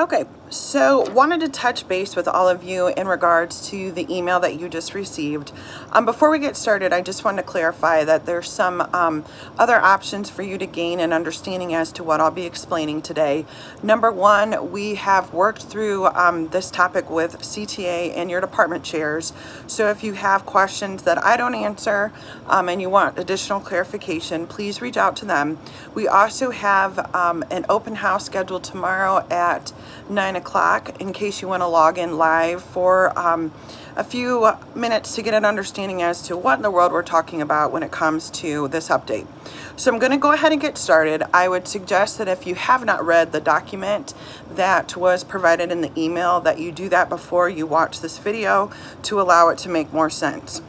Okay, so wanted to touch base with all of you in regards to the email that you just received. Before we get started, I just wanted to clarify that there's some other options for you to gain an understanding as to what I'll be explaining today. Number one, we have worked through this topic with CTA and your department chairs. So if you have questions that I don't answer and you want additional clarification, please reach out to them. We also have an open house scheduled tomorrow at 9 o'clock in case you want to log in live for a few minutes to get an understanding as to what in the world we're talking about when it comes to this update. So I'm going to go ahead and get started. I would suggest that if you have not read the document that was provided in the email, that you do that before you watch this video to allow it to make more sense.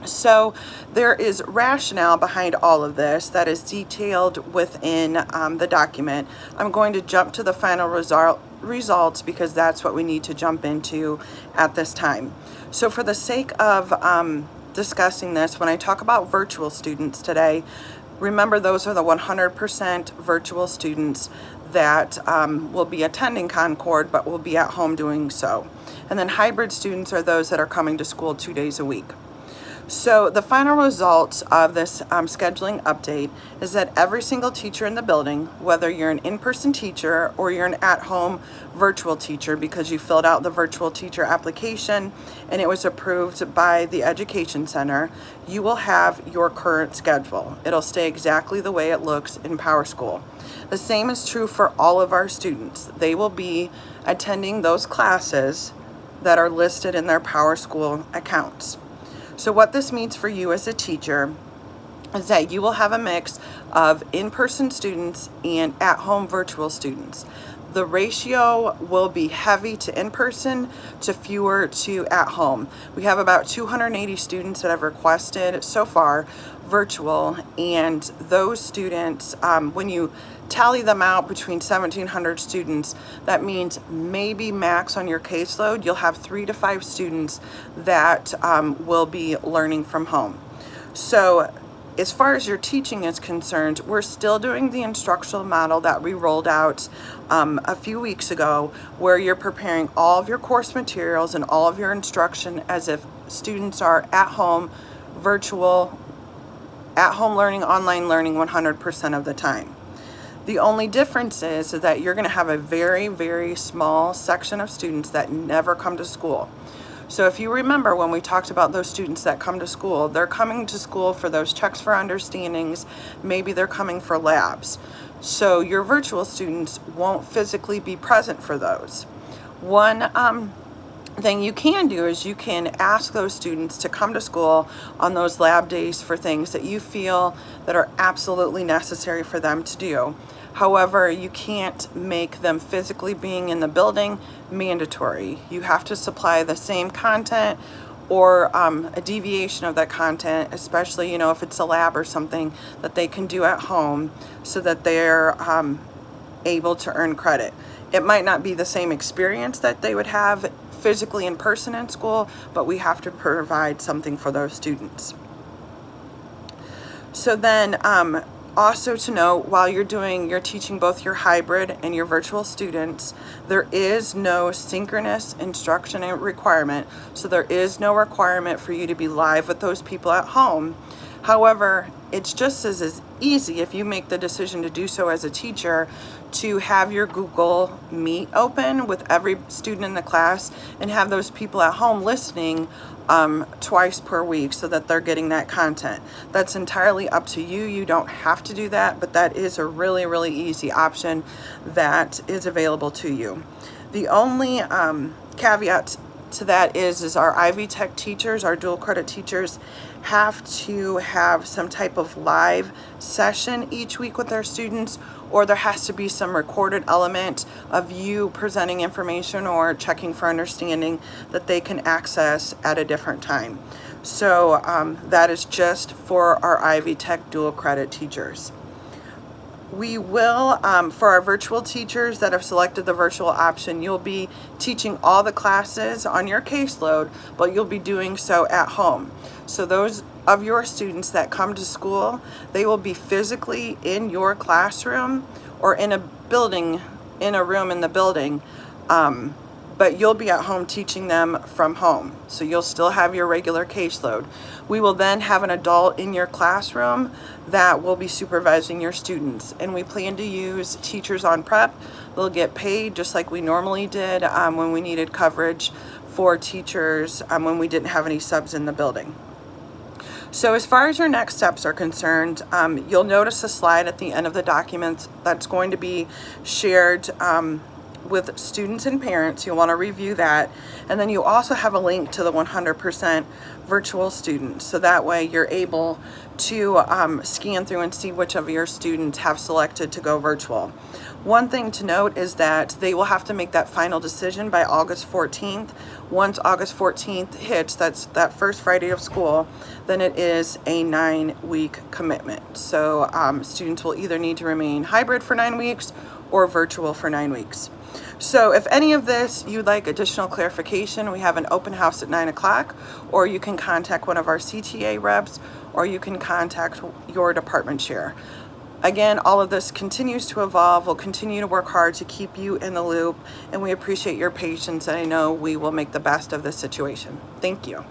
So there is rationale behind all of this that is detailed within the document. I'm going to jump to the final results because that's what we need to jump into at this time. So for the sake of discussing this, when I talk about virtual students today, remember those are the 100% virtual students that will be attending Concord but will be at home doing so. And then hybrid students are those that are coming to school 2 days a week. So the final results of this scheduling update is that every single teacher in the building, whether you're an in-person teacher or you're an at-home virtual teacher because you filled out the virtual teacher application and it was approved by the Education Center, you will have your current schedule. It'll stay exactly the way it looks in PowerSchool. The same is true for all of our students. They will be attending those classes that are listed in their PowerSchool accounts. So what this means for you as a teacher is that you will have a mix of in-person students and at-home virtual students. The ratio will be heavy to in-person to fewer to at-home. We have about 280 students that have requested so far virtual, and those students, when you tally them out between 1,700 students, that means maybe max on your caseload, you'll have 3 to 5 students that will be learning from home. So as far as your teaching is concerned, we're still doing the instructional model that we rolled out a few weeks ago, where you're preparing all of your course materials and all of your instruction as if students are at home, virtual, at home learning, online learning 100% of the time. The only difference is that you're going to have a very, very small section of students that never come to school. So if you remember when we talked about those students that come to school, they're coming to school for those checks for understandings, maybe they're coming for labs. So your virtual students won't physically be present for those. One thing you can do is you can ask those students to come to school on those lab days for things that you feel that are absolutely necessary for them to do. However, you can't make them physically being in the building mandatory. You have to supply the same content or a deviation of that content, especially, if it's a lab or something that they can do at home so that they're able to earn credit. It might not be the same experience that they would have physically in person in school, but we have to provide something for those students. So then also to note, while you're teaching both your hybrid and your virtual students, there is no synchronous instruction requirement. So there is no requirement for you to be live with those people at home. However, it's just as easy, if you make the decision to do so as a teacher, to have your Google Meet open with every student in the class and have those people at home listening twice per week so that they're getting that content. That's entirely up to you. You don't have to do that, but that is a really, really easy option that is available to you. The only caveat to that is our Ivy Tech teachers, our dual credit teachers, have to have some type of live session each week with their students, or there has to be some recorded element of you presenting information or checking for understanding that they can access at a different time. So that is just for our Ivy Tech dual credit teachers. We will, for our virtual teachers that have selected the virtual option, you'll be teaching all the classes on your caseload, but you'll be doing so at home. So those of your students that come to school, they will be physically in your classroom or in a building in a room in the building, but you'll be at home teaching them from home. So you'll still have your regular caseload. We will then have an adult in your classroom that will be supervising your students. And we plan to use teachers on prep. They'll get paid just like we normally did when we needed coverage for teachers when we didn't have any subs in the building. So as far as your next steps are concerned, you'll notice a slide at the end of the document that's going to be shared with students and parents. You'll want to review that. And then you also have a link to the 100% virtual students. So that way you're able to scan through and see which of your students have selected to go virtual. One thing to note is that they will have to make that final decision by August 14th. Once August 14th hits, that's that first Friday of school, then it is a 9-week commitment. So students will either need to remain hybrid for 9 weeks or virtual for 9 weeks. So if any of this you'd like additional clarification, we have an open house at 9 o'clock, or you can contact one of our CTA reps, or you can contact your department chair. Again, all of this continues to evolve. We'll continue to work hard to keep you in the loop, and we appreciate your patience, and I know we will make the best of this situation. Thank you.